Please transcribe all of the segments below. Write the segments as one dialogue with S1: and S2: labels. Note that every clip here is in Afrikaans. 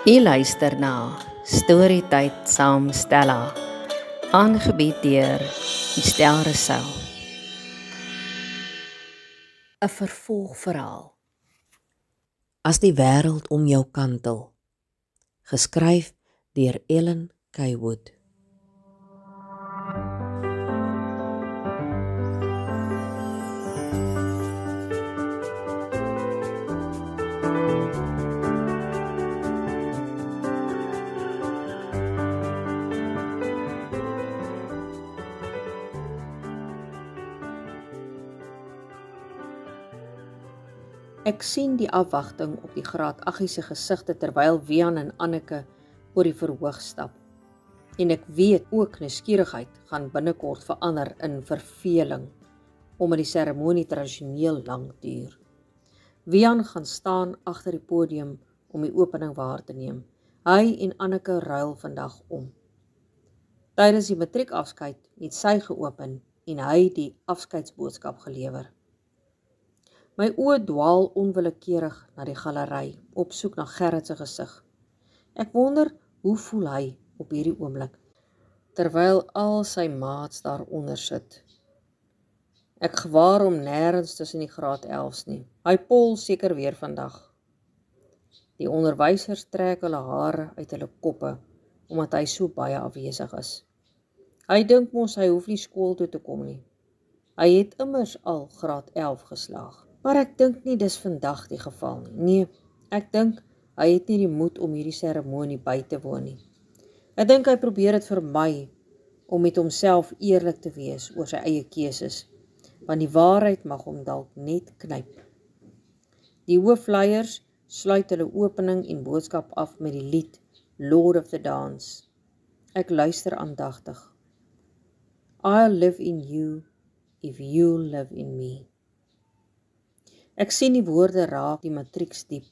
S1: U luister na Storytyd saam Stella, aangebied deur Estel Rousseau. 'n Vervolgverhaal.
S2: As die wêreld om jou kantel, geskryf deur Ellen K. Wood. Ek sien die afwagting op die graad 8 se gesigte terwyl Wian en Anneke oor die verhoog stap. En ek weet ook nuuskierigheid gaan binnekort verander in verveling, omdat die seremonie tradisioneel lank duur. Wian gaan staan agter die podium om die opening waar te neem. Hy en Anneke ruil vandag om. Tydens die matriekafskeid het sy geopen en hy die afskeidsboodskap gelewer. My oë dwaal onwillekeurig na die galery, op soek na Gerrit se gesig. Ek wonder, hoe voel hy op hierdie oomblik, terwyl al sy maats daaronder sit. Ek gewaar hom nêrens tussen die graad 11s nie. Hy pol seker weer vandag. Die onderwysers trek hulle hare uit hulle koppe, omdat hy so baie afwesig is. Hy dink mos hy hoef nie skool toe te kom nie. Hy het immers al graad 11 geslaag. Maar ek dink nie dis vandag die geval nie. Nee, ek dink hy het nie die moed om hierdie seremonie by te woon nie. Ek dink hy probeer dit vermy om met homself eerlik te wees oor sy eie keuses, want die waarheid mag hom dalk net knyp. Die hoofleiers sluit hulle opening en boodskap af met die lied Lord of the Dance. Ek luister aandagtig. I'll live in you if you live in me. Ek sien die woorde raak die matrieks diep.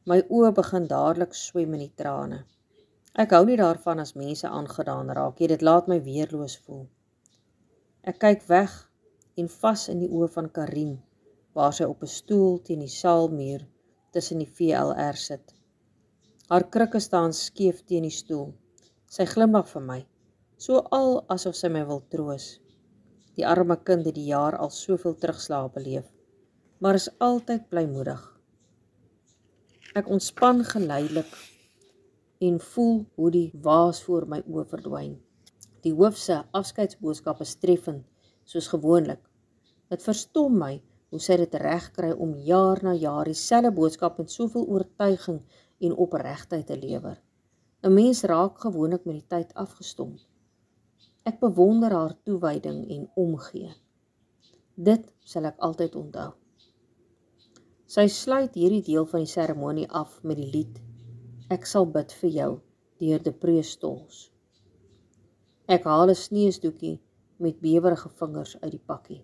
S2: My oë begin dadelik swem in die trane. Ek hou nie daarvan as mense aangedaan raak, dit laat my weerloos voel. Ek kyk weg en vas in die oë van Karin, waar sy op 'n stoel teen die saalmuur tussen die VLR sit. Haar krikke staan skeef teen die stoel. Sy glimlag vir my, so al asof sy my wil troos. Die arme kind het die jaar al soveel terugslae beleef, maar is altyd blymoedig. Ek ontspan geleidelik en voel hoe die waas voor my oë verdwyn. Die hoof se afskeidsboodskap is treffend, soos gewoonlik. Dit verstom my hoe sy dit regkry om jaar na jaar dieselfde boodskap met soveel oortuiging en opregtheid te lewer. 'n Mens raak gewoonlik met die tyd afgestomp. Ek bewonder haar toewyding en omgee. Dit sal ek altyd onthou. Sy sluit hierdie deel van die seremonie af met die lied Ek sal bid vir jou deur De Prestols. Ek haal 'n sneesdoekie met bewerige vingers uit die pakkie.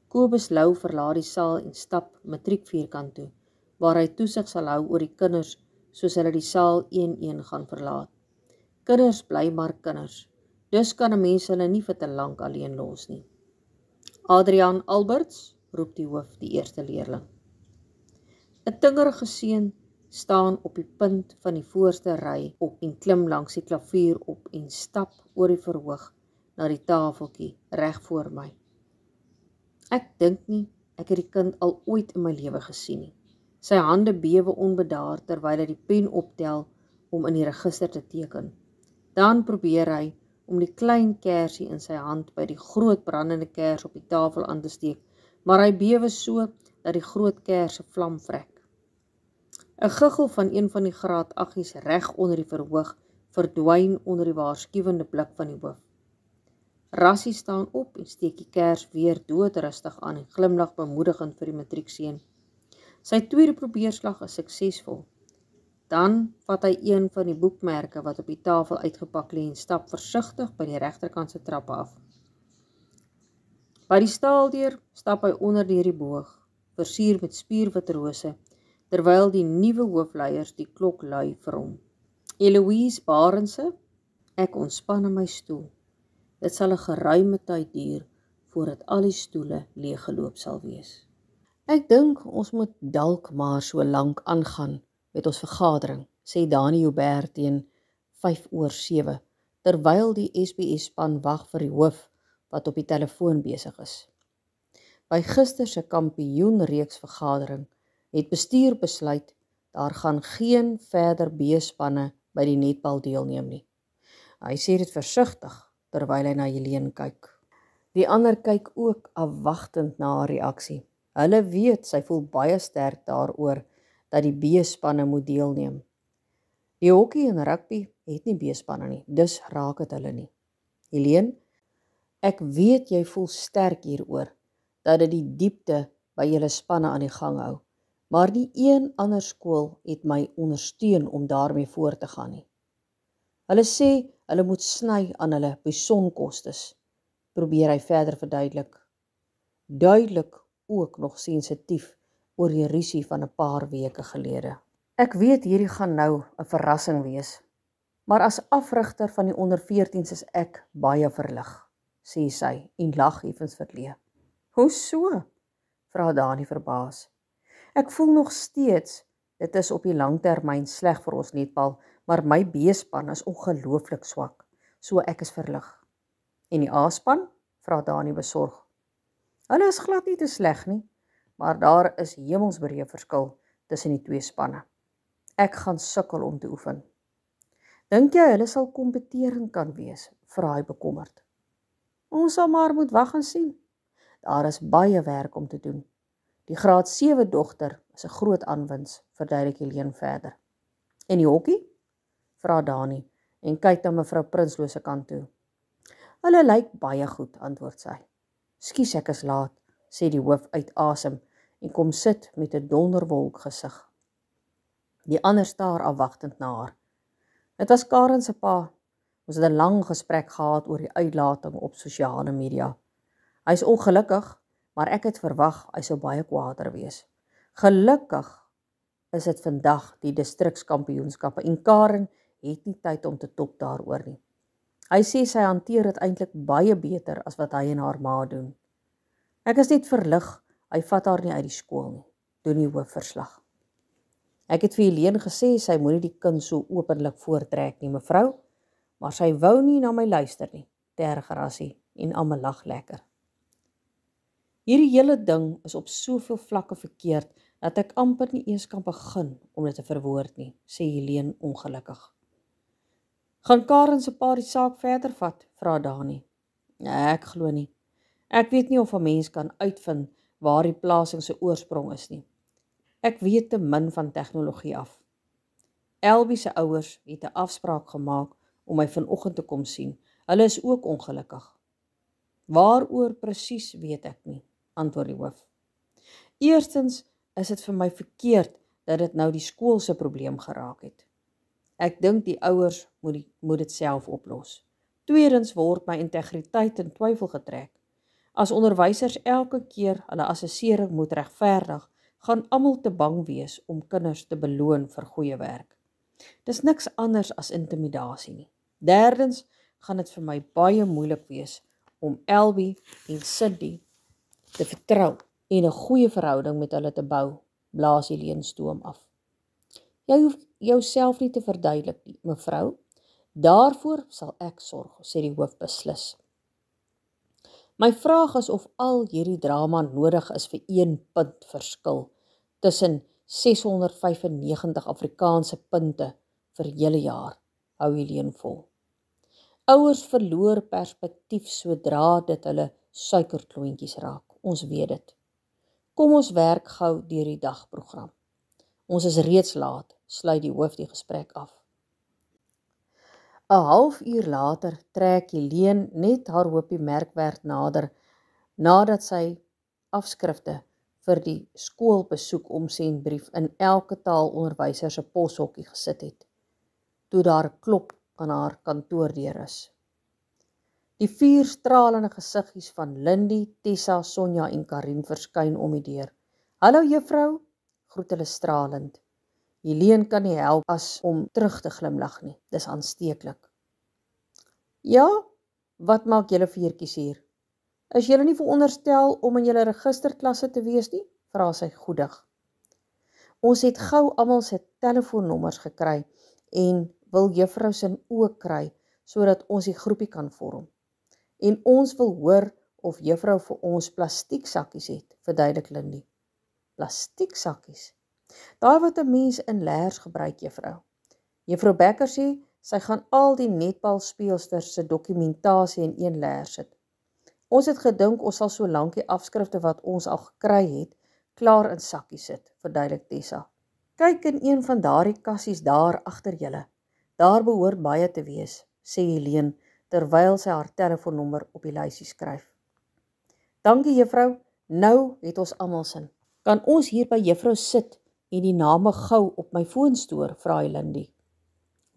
S2: Kobus Lou verlaat die saal en stap matriekvierkant toe, waar hy toesig sal hou oor die kinders soos hulle die saal een gaan verlaat. Kinders bly maar kinders, dus kan 'n mens hulle nie vir te lank alleen los nie. Adriaan Alberts, roep die hoof die eerste leerling. 'n tingerige seun staan op die punt van die voorste ry op en klim langs die klavier op en stap oor die verhoog na die tafeltjie reg voor my. Ek dink nie ek het die kind al ooit in my lewe gesien nie. Sy hande bewe onbedaard terwyl hy die pen optel om in die register te teken. Dan probeer hy om die klein kersie in sy hand by die groot brandende kers op die tafel aan te steek, maar hy bewe so dat die groot kers se vlam vrek. 'n Giggel van een van die graad 8's reg onder die verhoog verdwyn onder die waarskuwende blik van die hoof. Rassie staan op en steek die kers weer doodrustig aan en glimlag bemoedigend vir die matriekseun. Sy tweede probeerslag is suksesvol. Dan vat hy een van die boekmerke wat op die tafel uitgepak lê en stap versigtig by die regterkant se trappe af. By die staaldeur stap hy onder deur die boog, versier met spierwit rose, terwyl die nuwe hoofleiers die klok lui vir hom. Eloise Barense, ek ontspan in my stoel. Dit sal 'n geruime tyd duur voordat al die stoele leeggeloop sal wees. Ek dink ons moet dalk maar so lank aangaan met ons vergadering, sê Dani Joubert teen 7:05, terwyl die SBS-span wag vir die hoof wat op die telefoon besig is. By gister se kampioenreeks vergadering het bestuur besluit daar gaan geen verder B-spanne by die netbal deelneem nie. Hy sê dit versigtig terwyl hy na Helene kyk. Die ander kyk ook afwagtend na haar reaksie. Hulle weet sy voel baie sterk daaroor dat die B-spanne moet deelneem. Die hokkie en rugby het nie B-spanne nie, dus raak dit hulle nie. Helene, ek weet jy voel sterk hieroor dat dit die diepte by julle spanne aan die gang hou, maar nie een ander skool het my ondersteun om daarmee voort te gaan nie. Hulle sê hulle moet sny aan hulle besonkostes, probeer hy verder verduidelik. Duidelik ook nog sensitief oor die rusie van 'n paar weke gelede. Ek weet hierdie gaan nou 'n verrassing wees, maar as afrigter van die onder 14s is ek baie verlig, sê sy en lag effens verleë. Hoe so? Vra Dani verbaas. Ek voel nog steeds, dit is op die langtermyn sleg vir ons netbal, maar my B-span is ongelooflik swak, so ek is verlig. En die A-span? Vra Dani besorg. Hulle is glad nie te sleg nie, maar daar is hemelsbreë verskil tussen die twee spanne. Ek gaan sukkel om te oefen. Dink jy hulle sal kompeterend kan wees? Vra hy bekommerd. Ons sal maar moet wag en sien. Daar is baie werk om te doen. Die graad 7 dogter is 'n groot aanwins, verduidelik Helene verder. En die hokkie? Vra Dani en kyk na mevrou Prinsloo se kant toe. Hulle lyk baie goed, antwoord sy. Skus ek is laat, sê die hoof uit asem en kom sit met 'n donderwolk gesig. Die ander staar afwagtend na haar. Dit was Karen se pa. Ons het 'n lang gesprek gehad oor die uitlating op sosiale media. Hy is ongelukkig, maar ek het verwag hy sou baie kwaader wees. Gelukkig is dit vandag die distrikskampioenskappe en Karen het nie tyd om te top daaroor nie. Hy sê sy hanteer dit eintlik baie beter as wat hy en haar ma doen. Ek is net verlig, hy vat haar nie uit die skool nie, doen die hoof verslag. Ek het vir Helene gesê sy moenie die kind so openlik voortrek nie, mevrou, maar sy wou nie na my luister nie, tergerassie en almal lag lekker. Hierdie hele ding is op soveel vlakke verkeerd dat ek amper nie eens kan begin om dit te verwoord nie, sê Helene ongelukkig. Gaan Karen se pa die saak verder vat, vra Dani. Nee, ek glo nie. Ek weet nie of 'n mens kan uitvind waar die plasing se oorsprong is nie. Ek weet te min van tegnologie af. Elbie se ouers het 'n afspraak gemaak om my vanoggend te kom sien. Hulle is ook ongelukkig. Waaroor presies weet ek nie, antwoord die hoof. Eerstens is dit vir my verkeerd dat dit nou die skool se probleem geraak het. Ek dink die ouers moet dit self oplos. Tweedens word my integriteit in twyfel getrek. As onderwysers elke keer hulle assessering moet regverdig, gaan almal te bang wees om kinders te beloon vir goeie werk. Dis niks anders as intimidasie nie. Derdens gaan dit vir my baie moeilik wees om Elbie en Cindy te vertrou en 'n goeie verhouding met hulle te bou, blaas Helene stoom af. Jy hoef jouself nie te verduidelik nie, mevrou. Daarvoor sal ek sorg, sê die hoof beslis. My vraag is of al hierdie drama nodig is vir 1 punt verskil tussen 695 Afrikaanse punte vir hele jaar, hou Helene vol. Ouers verloor perspektief sodra dit hulle suikerklontjies raak, ons weet dit. Kom ons werk gou deur die dagprogram. Ons is reeds laat, sluit die hoof die gesprek af. 'n halfuur later trek Helene net haar hoopie merkwerk nader, nadat sy afskrifte vir die skoolbesoek omsendbrief in elke taalonderwyser se poshokkie gesit het, toe daar 'n klop aan haar kantoordeur is. Die 4 stralende gesiggies van Lindy, Tessa, Sonja en Karin verskyn om die deur. Hallo juffrou, groet hulle stralend. Helene kan nie help as om terug te glimlag nie, dis aansteeklik. Ja, wat maak julle veertjies hier? Is julle nie veronderstel om in julle registerklasse te wees nie? Vra sy goedig. Ons het gou almal se telefoonnommers gekry en wil juffrou se oë kry, sodat ons die groepie kan vorm. En ons wil hoor of juffrou vir ons plastieksakkies het, verduidelik Lindy. Plastieksakkies? Daai wat 'n mens in leers gebruik, juffrou. Juffrou Becker sê, sy gaan al die netbalspeelsters se dokumentasie in een leer sit. Ons het gedink ons sal so lank die afskrifte wat ons al gekry het, klaar in sakkies sit, verduidelik Tessa. Kyk in een van daardie kassies daar agter julle. Daar behoort baie te wees, sê Helene, terwyl sy haar telefoonnommer op die lysie skryf. Dankie juffrou, nou het ons almal sin. Kan ons hier by juffrou sit en die name gou op my foon stoor, vra Lindy.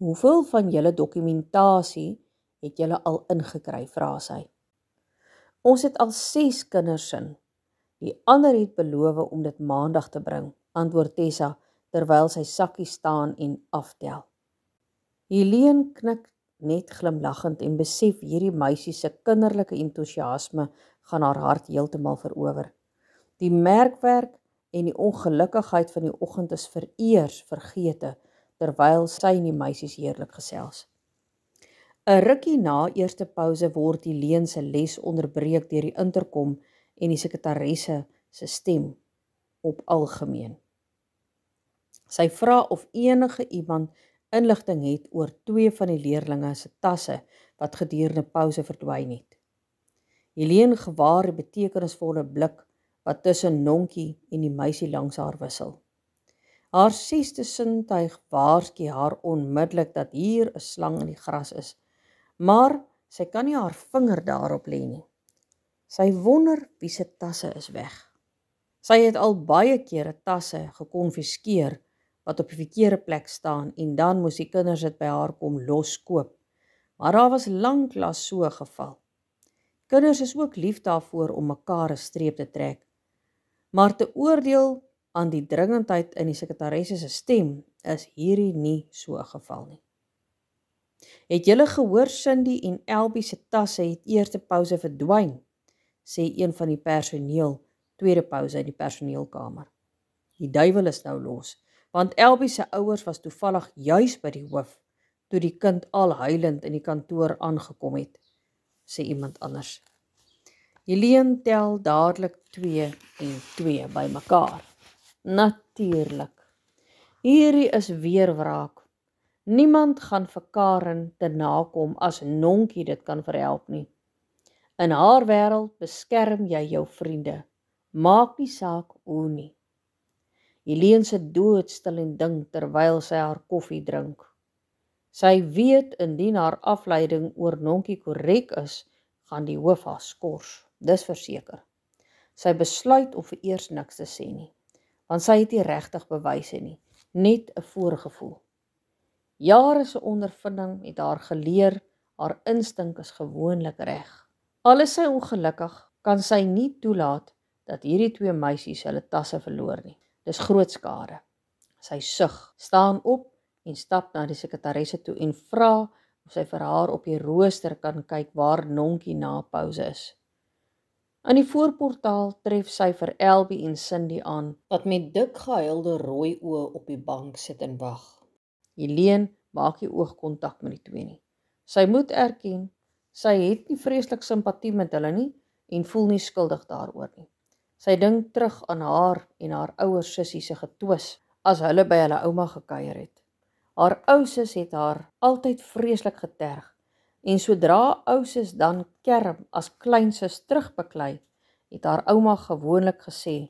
S2: Hoeveel van julle dokumentasie het julle al ingekry, vra sy. Ons het al 6 kinders in. Die ander het beloof om dit maandag te bring, antwoord Tessa, terwyl sy sakkie staan en aftel. Helene knik net glimlaggend en besef hierdie meisie se kinderlike entoesiasme gaan haar hart heeltemal verower. Die merkwerk en die ongelukkigheid van die oggend is vereers vergete, terwyl sy en die meisies heerlik gesels. 'n Rukkie na eerste pouse word Helene se les onderbreek deur die interkom en die sekretaresse se stem op algemeen. Sy vra of enige iemand inligting het oor 2 van die leerlinge se tasse wat gedurende pouse verdwyn het. Helene gewaar die betekenisvolle blik wat tussen Nonkie en die meisie langs haar wissel. Haar 6de sintuig waarsku haar onmiddellik dat hier 'n slang in die gras is, maar sy kan nie haar vinger daarop lê nie. Sy wonder wie se tasse is weg. Sy het al baie kere tasse gekonfiskeer wat op die verkeerde plek staan en dan moes die kinders dit by haar kom loskoop. Maar daar was lanklaas so 'n geval. Kinders is ook lief daarvoor om mekaar 'n streep te trek. Maar te oordeel aan die dringendheid in die sekretaresse se stem is hierdie nie so 'n geval nie. Het julle gehoor Cindy en Elbie se tasse het eerste pouse verdwyn, sê een van die personeel, tweede pouse in die personeelkamer. Die duiwel is nou los, want Elbie se ouers was toevallig juis by die hoof, toe die kind al huilend in die kantoor aangekom het, sê iemand anders. Helene tel dadelik 2 en 2 by mekaar. Natuurlik. Hierdie is weer wraak. Niemand gaan vir Karen te nakom as Nonkie dit kan verhelp nie. In haar wêreld beskerm jy jou vriende. Maak nie saak hoe nie. Helene sit doodstil en dink terwyl sy haar koffie drink. Sy weet indien haar afleiding oor Nonkie korrek is, gaan die hoof haar skors. Dis verseker. Sy besluit om vereers niks te sê nie, want sy het nie regtig bewyse nie, net 'n voorgevoel. Jare se ondervinding het haar geleer, haar instink is gewoonlik reg. Al is sy ongelukkig, kan sy nie toelaat dat hierdie 2 meisies hulle tasse verloor nie. Dis groot skade. Sy sug, staan op en stap na die sekretaresse toe en vra of sy vir haar op die rooster kan kyk waar Nonkie na pouse is. In die voorportaal tref sy vir Elbie en Cindy aan, wat met dik gehuilde rooi oë op die bank sit en wag. Helene maak nie oogkontak met die 2 nie. Sy moet erken, sy het nie vreeslik simpatie met hulle nie en voel nie skuldig daaroor nie. Sy dink terug aan haar en haar ouer sussie se getwis as hulle by hulle ouma gekuier het. Haar ou sus het haar altyd vreeslik geterg en sodra ou sus dan kerm as kleinsus terugbeklei, het haar ouma gewoonlik gesê,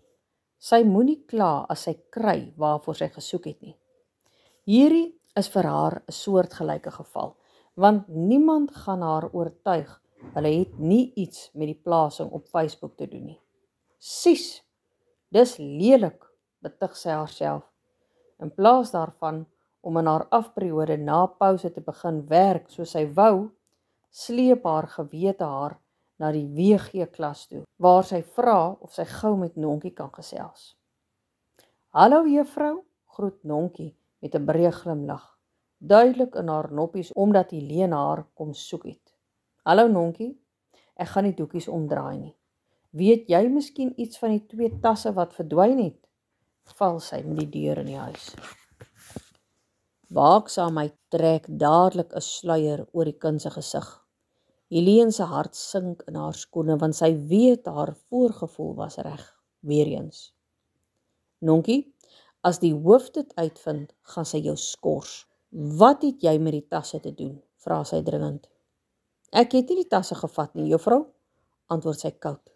S2: sy moenie kla as sy kry waarvoor sy gesoek het nie. Hierdie is vir haar 'n soortgelyke geval, want niemand gaan haar oortuig, hulle het nie iets met die plasing op Facebook te doen nie. Sies, dis lelik, betug sy haarself. In plaas daarvan om in haar afperiode na pouse te begin werk soos sy wou, sleep haar gewete haar na die WG klas toe, waar sy vra of sy gou met Nonkie kan gesels. Hallo juffrou, groet Nonkie met 'n breë glimlag, duidelik in haar noppies omdat Helene haar kom soek het. Hallo Nonkie, ek gaan nie doekies omdraai nie. Weet jy miskien iets van die 2 tasse wat verdwyn het? Val sy met die deur in die huis. Waaksaamheid trek dadelik 'n sluier oor die kind se gesig. Helene se hart sink in haar skoene, want sy weet haar voorgevoel was reg, weer eens. Nonkie, as die hoof dit uitvind, gaan sy jou skors. Wat het jy met die tasse te doen? Vra sy dringend. Ek het nie die tasse gevat nie, juffrou, antwoord sy koud.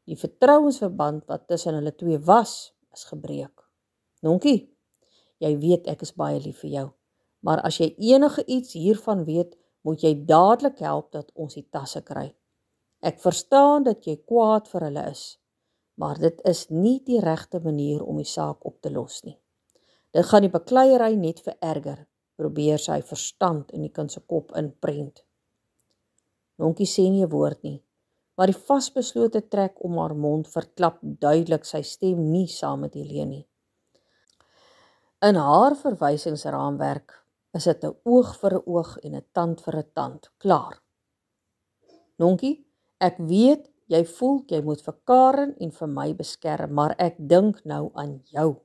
S2: Die vertrouensverband wat tussen hulle twee was, is gebreek. Nonkie, jy weet ek is baie lief vir jou, maar as jy enige iets hiervan weet, moet jy dadelik help dat ons die tasse kry. Ek verstaan dat jy kwaad vir hulle is, maar dit is nie die regte manier om die saak op te los nie. Dit gaan die bekleierery net vererger, probeer sy verstand in die kind se kop inprent. Nonkie sê nie 'n woord nie, maar die vasbeslote trek om haar mond verklap duidelik sy stem nie saam met Helene nie. In haar verwysingsraamwerk is dit 'n oog vir 'n oog en 'n tand vir 'n tand, klaar. Nonkie, ek weet jy voel jy moet vir Karen en vir my beskerm, maar ek dink nou aan jou.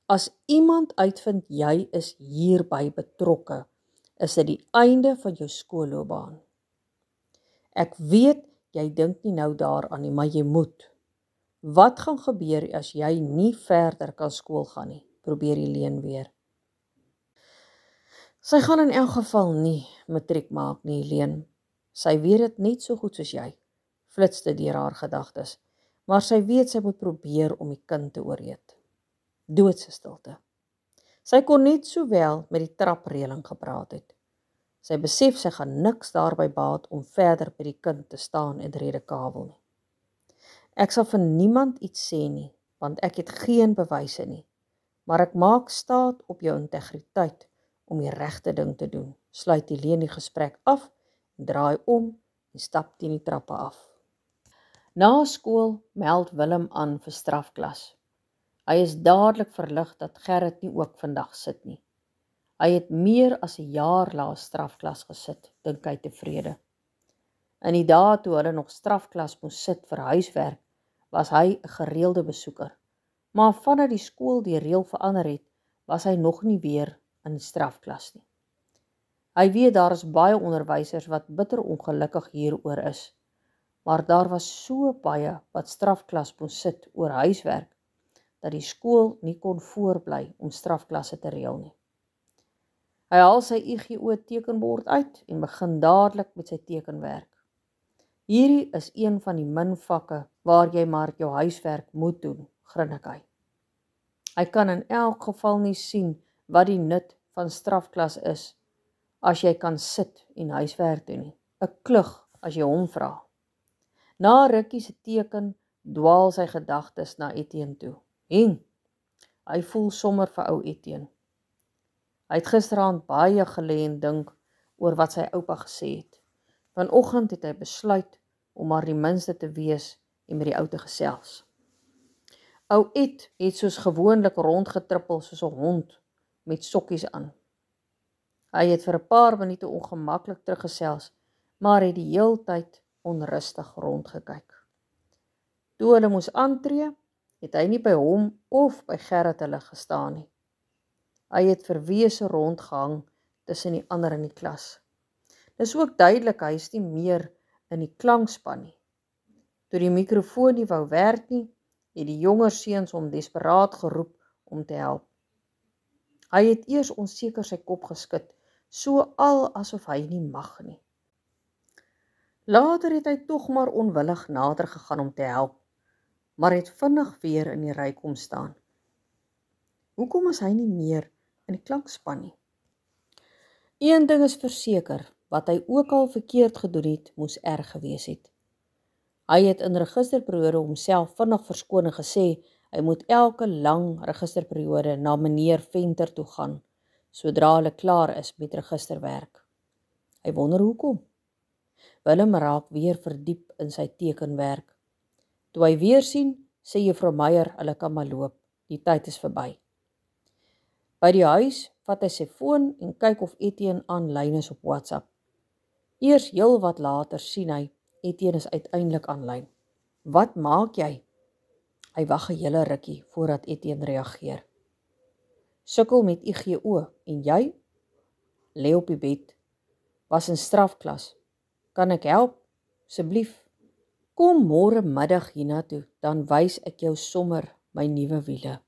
S2: As iemand uitvind jy is hierby betrokke, is dit die einde van jou skoolloopbaan. Ek weet jy dink nie nou daaraan nie, maar jy moet. Wat gaan gebeur as jy nie verder kan skool gaan nie? Probeer Helene weer. Sy gaan in elk geval nie matriek maak nie, Helene. Sy weet dit net so goed soos jy, flitste deur haar gedagtes, maar sy weet sy moet probeer om die kind te oorreed. Doodse stilte. Sy kon net sowel met die trapreëling gepraat het. Sy besef sy gaan niks daarby baat om verder by die kind te staan en redekabel nie. Ek sal vir niemand iets sê nie, want ek het geen bewyse nie, maar ek maak staat op jou integriteit om die regte ding te doen. Sluit Helene die gesprek af, draai om en stap teen die trappe af. Na skool meld Willem aan vir strafklas. Hy is dadelik verlig dat Gerrit nie ook vandag sit nie. Hy het meer as 'n jaar laas strafklas gesit, dink hy tevrede. In die dae toe hulle nog strafklas moes sit vir huiswerk, was hy 'n gereelde besoeker. Maar vandat die skool die reël verander het, was hy nog nie weer in strafklas nie. Hy weet daar is baie onderwysers wat bitter ongelukkig hieroor is, maar daar was so baie wat strafklas moes sit oor huiswerk, dat die skool nie kon voorbly om strafklasse te reël nie. Hy haal sy IGO tekenbord uit en begin dadelik met sy tekenwerk. Hierdie is een van die min vakke waar jy maar jou huiswerk moet doen, grinnik hy. Hy kan in elk geval nie sien wat die nut van strafklas is, as jy kan sit en huiswerk doen nie. 'n Klug as jy hom vra. Na rukkie se teken dwaal sy gedagtes na Etienne toe. Hy voel sommer vir ou Etienne. Hy het gisteraand baie gelê en dink oor wat sy oupa gesê het. Vanoggend het hy besluit om maar die minste te wees en met die ou te gesels. Ou Ed het soos gewoonlik rondgetrippel soos 'n hond met sokkies aan. Hy het vir 'n paar minute ongemaklik teruggesels, maar het die heeltyd onrustig rondgekyk. Toe hulle moes aantree, het hy nie by hom of by Gerrit hulle gestaan nie. Hy het verwese rondgehang tussen die ander in die klas. Dis ook duidelik hy is nie meer in die klankspan nie. Toe die mikrofoon nie wou werk nie, het die jonger seuns hom desperaat geroep om te help. Hy het eers onseker sy kop geskud, so al asof hy nie mag nie. Later het hy tog maar onwillig nader gegaan om te help, maar het vinnig weer in die ry kom staan. Hoekom is hy nie meer in die klankspan nie? Een ding is verseker, wat hy ook al verkeerd gedoen het, moes erg gewees het. Hy het in registerperiode homself vinnig verskoon en gesê, hy moet elke lang registerperiode na meneer Venter toe gaan, sodra hulle klaar is met registerwerk. Hy wonder hoekom. Willem raak weer verdiep in sy tekenwerk. Toe hy weer sien, sê juffrou Meyer, hulle kan maar loop, die tyd is verby. By die huis vat hy sy foon en kyk of Etienne aanlyn is op WhatsApp. Eers heel wat later sien hy, Etienne is uiteindelik aanlyn. Wat maak jy? Hy wag 'n hele rukkie voordat Etienne reageer. Sukkel met IGO en jy? Lê op die bed. Was in strafklas. Kan ek help? Asseblief. Kom môre middag hiernatoe, dan wys ek jou sommer my nuwe wiele.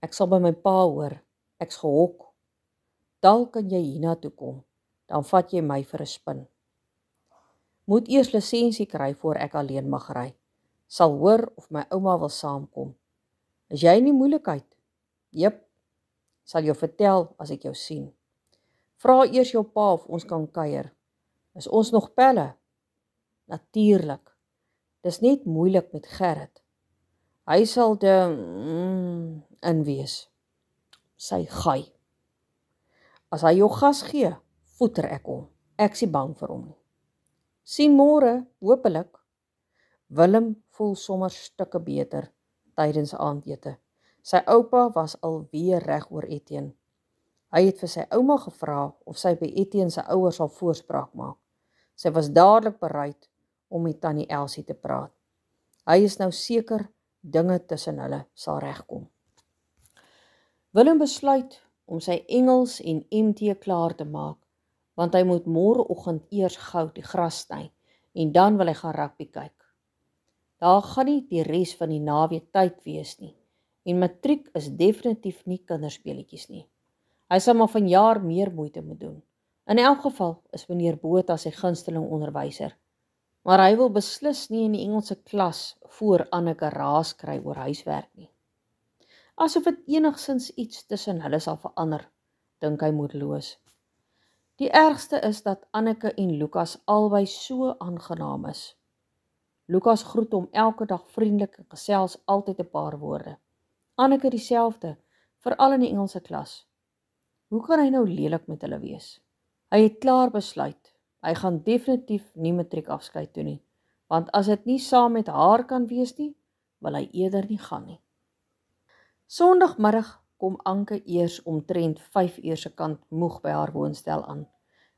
S2: Ek sal by my pa hoor, ek's gehok. Dalk kan jy hiernatoe kom, dan vat jy my vir 'n spin. Moet eers lisensie kry voor ek alleen mag ry. Sal hoor of my ouma wil saamkom. Is jy in die moeilikheid? Jep, sal jou vertel as ek jou sien. Vra eers jou pa of ons kan kuier. Is ons nog pelle? Natuurlik. Dis net moeilik met Gerrit. Hy sal in wees. Sy gaai. As hy jou gas gee, voeter ek hom. Ek is nie bang vir hom nie. Sien môre, hopelik. Willem voel sommer stukke beter tydens aandete. Sy oupa was alweer reg oor Etienne. Hy het vir sy ouma gevra of sy by Etienne se ouers sal voorspraak maak. Sy was dadelik bereid om met tannie Elsie te praat. Hy is nou seker dinge tussen hulle sal regkom. Willem besluit om sy Engels en MT klaar te maak, want hy moet môreoggend eers gou die gras sny en dan wil hy gaan rugby kyk. Daar gaan nie die res van die naweek tyd wees nie en matriek is definitief nie kinderspeletjies nie. Hy sal maar vanjaar meer moeite moet doen. In elk geval is meneer Botha sy gunsteling onderwyser, maar hy wil beslis nie in die Engelse klas voor Anneke raas kry oor huiswerk nie. Asof dit enigsins iets tussen hulle sal verander, dink hy moedeloos. Die ergste is dat Anneke en Lukas albei so aangenaam is. Lukas groet hom elke dag vriendelik en gesels altyd 'n paar woorde. Anneke dieselfde, veral in die Engelse klas. Hoe kan hy nou lelik met hulle wees? Hy het klaar besluit, hy gaan definitief nie matriekafskeid doen nie, want as dit nie saam met haar kan wees nie, wil hy eerder nie gaan nie. Sondagmiddag kom Anke eers omtrent 5 uur se kant moeg by haar woonstel aan.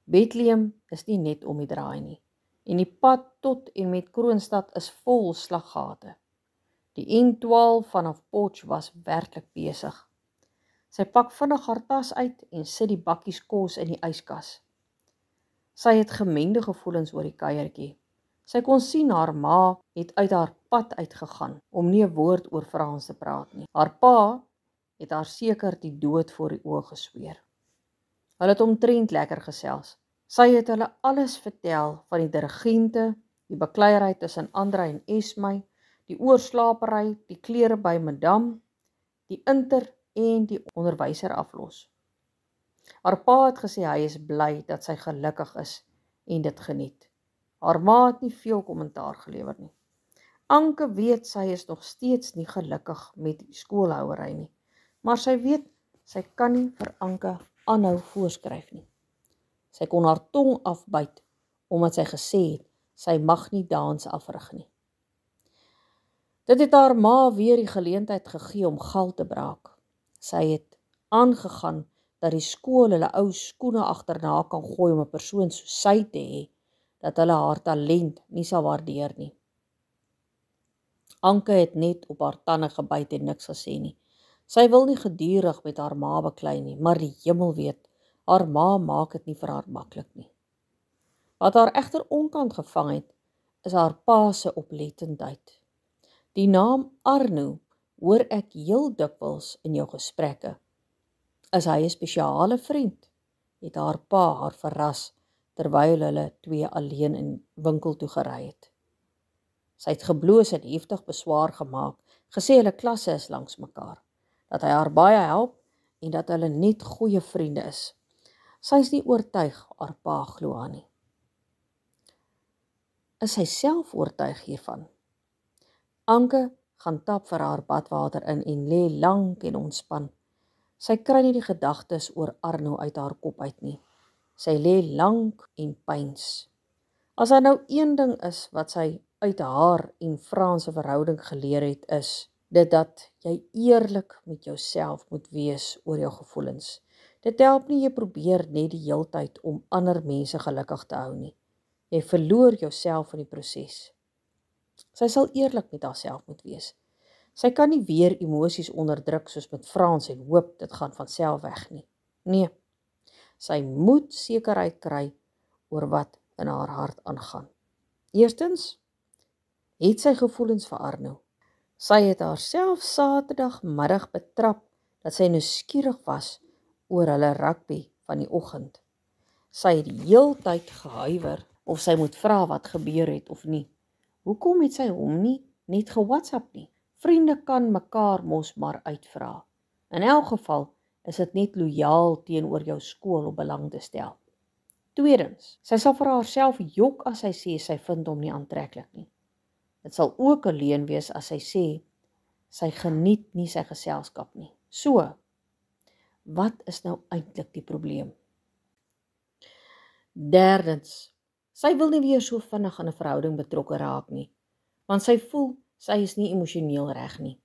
S2: Bethlehem is nie net om die draai nie, en die pad tot en met Kroonstad is vol slaggate. Die N12 vanaf Potch was werklik besig. Sy pak vinnig haar tas uit en sit die bakkies kos in die yskas. Sy het gemengde gevoelens oor die kuiertjie. Sy kon sien haar ma het uit haar pad uitgegaan om nie 'n woord oor Frans te praat nie. Haar pa het haar seker die dood voor die oë gesweer. Hulle het omtrent lekker gesels. Sy het hulle alles vertel van die dirigente, die bekleierery tussen Andre en Esmy, die oorslapery, die klere by Madame, die inter en die onderwyser aflos. Haar pa het gesê hy is bly dat sy gelukkig is en dit geniet. Haar ma het nie veel kommentaar gelewer nie. Anke weet sy is nog steeds nie gelukkig met die skoolhouery nie, maar sy weet sy kan nie vir Anke aanhou voorskryf nie. Sy kon haar tong afbyt omdat sy gesê het sy mag nie dans afrig nie. Dit het haar ma weer die geleentheid gegee om gal te braak. Sy het aangegaan dat die skool hulle ou skoene agterna kan gooi om 'n persoon soos sy te hê, dat hulle haar talent nie sal waardeer nie. Anke het net op haar tande gebyt en niks gesê nie. Sy wil nie gedurig met haar ma beklei nie, maar die hemel weet, haar ma maak dit nie vir haar maklik nie. Wat haar egter onkant gevang het, is haar pa se oplettendheid. Die naam Arno hoor ek heel dikwels in jou gesprekke. Is hy 'n spesiale vriend? Het haar pa haar verras terwyl hulle twee alleen in winkel toe gery het. Sy het gebloos en heftig beswaar gemaak, gesê hulle klasse is langs mekaar, dat hy haar baie help en dat hulle net goeie vriende is. Sy is nie oortuig haar pa glo aan nie. Is sy self oortuig hiervan? Anke gaan tap vir haar badwater in en lê lank en ontspan. Sy kry nie die gedagtes oor Arno uit haar kop uit nie. Sy lê lank en pyns. As daar nou een ding is wat sy uit haar en Frans se verhouding geleer het, is dit dat jy eerlik met jouself moet wees oor jou gevoelens. Dit help nie jy probeer net die heeltyd om ander mense gelukkig te hou nie. Jy verloor jouself in die proses. Sy sal eerlik met haarself moet wees. Sy kan nie weer emosies onderdruk soos met Frans en hoop dit gaan van self weg nie. Nee, sy moet sekerheid kry oor wat in haar hart aangaan. Eerstens, het sy gevoelens vir Arno. Sy het haarself Saterdagmiddag betrap dat sy nuuskierig was oor hulle rugby van die oggend. Sy het die heeltyd gehuiwer of sy moet vra wat gebeur het of nie. Hoekom het sy hom nie net ge-WhatsApp nie? Vriende kan mekaar mos maar uitvra. In elk geval is dit net lojaal teenoor jou skool om belang te stel. Tweedens, sy sal vir haarself jok as sy sê sy vind hom nie aantreklik nie. Dit sal ook 'n leuen wees as sy sê sy geniet nie sy geselskap nie. So, wat is nou eintlik die probleem? Derdens, sy wil nie weer so vinnig in 'n verhouding betrokke raak nie, want sy voel sy is nie emosioneel reg nie.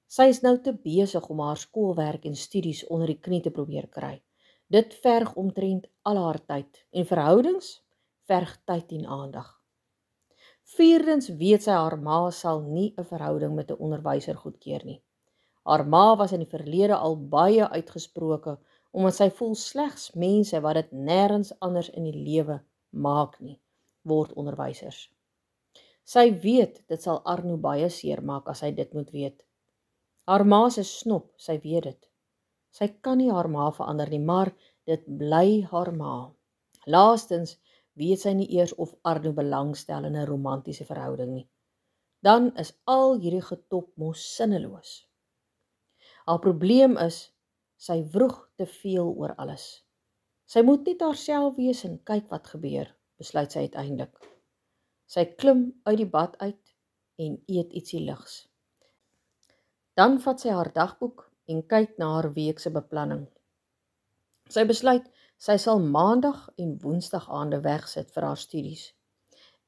S2: Sy is nou te besig om haar skoolwerk en studies onder die knie te probeer kry. Dit verg omtrent al haar tyd en verhoudings verg tyd en aandag. Vierdens weet sy haar ma sal nie 'n verhouding met 'n onderwyser goedkeur nie. Haar ma was in die verlede al baie uitgesproke omdat sy voel slegs mense wat dit nêrens anders in die lewe maak nie, word onderwysers. Sy weet dit sal Arno baie seer maak as hy dit moet weet. Haar ma se snop, sy weet dit. Sy kan nie haar ma verander nie, maar dit bly haar ma. Laastens weet sy nie eers of Arno belangstel in 'n romantiese verhouding nie. Dan is al hierdie getop mos sinneloos. Haar probleem is, sy vroeg te veel oor alles. Sy moet net haarself wees en kyk wat gebeur, besluit sy uiteindelik. Sy klim uit die bad uit en eet ietsie ligs. Dan vat sy haar dagboek en kyk na haar week se beplanning. Sy besluit sy sal maandag en woensdag aande wegsit vir haar studies.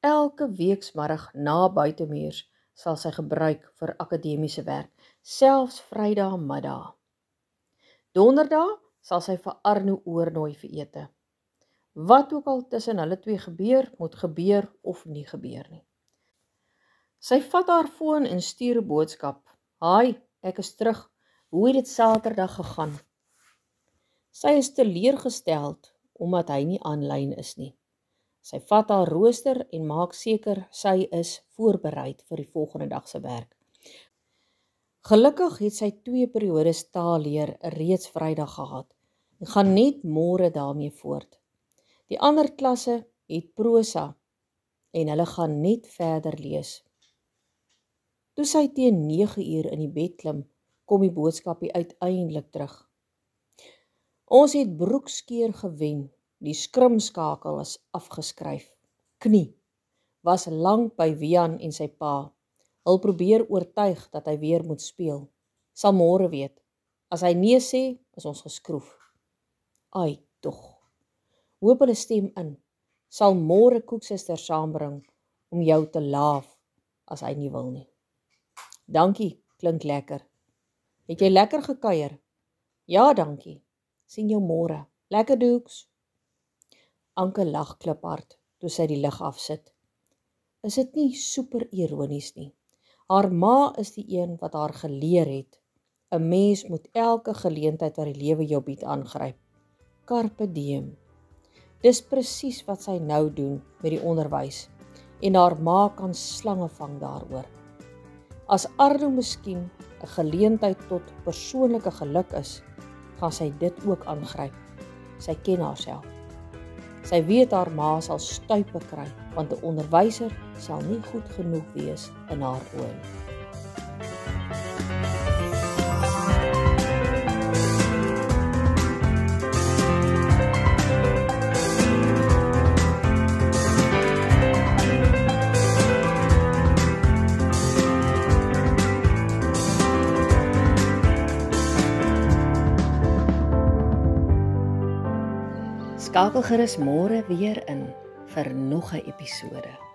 S2: Elke weksmiddag na buitemuurs sal sy gebruik vir akademiese werk, selfs Vrydag middag. Donderdag sal sy vir Arno oornooi vir ete. Wat ook al tussen hulle twee gebeur, moet gebeur of nie gebeur nie. Sy vat haar foon en stuur 'n boodskap. Hi, ek is terug. Hoe het dit Saterdag gegaan? Sy is teleurgesteld omdat hy nie aanlyn is nie. Sy vat haar rooster en maak seker sy is voorbereid vir die volgende dag se werk. Gelukkig het sy 2 periodes taalleer reeds Vrydag gehad en gaan net môre daarmee voort. Die ander klasse het prosa en hulle gaan net verder lees. Toe sy teen 9 uur in die bed klim, kom die boodskapie uiteindelik terug. Ons het broekskeer gewen, die skrimskakel is afgeskryf. Knie was lank by Wian en sy pa. Hulle probeer oortuig dat hy weer moet speel. Sal môre weet. As hy nee sê, is ons geskroef. Ai, tog. Hoop hulle stem in. Sal môre koeksuster saambring om jou te laaf as hy nie wil nie. Dankie, klink lekker. Het jy lekker gekuier? Ja, dankie. Sien jou môre. Lekker doeks. Anke lag kliphard toe sy die lig afsit. Is dit nie super ironies nie? Haar ma is die een wat haar geleer het. 'n Mens moet elke geleentheid wat die lewe jou bied aangryp. Carpe diem. Dis presies wat sy nou doen met die onderwys en haar ma kan slange vang daaroor. As Arno miskien 'n geleentheid tot persoonlike geluk is, gaan sy dit ook aangryp. Sy ken haarself. Sy weet haar ma sal stuipe kry, want 'n onderwyser sal nie goed genoeg wees in haar oë.
S1: Skakel gerus môre weer in vir nog 'n episode.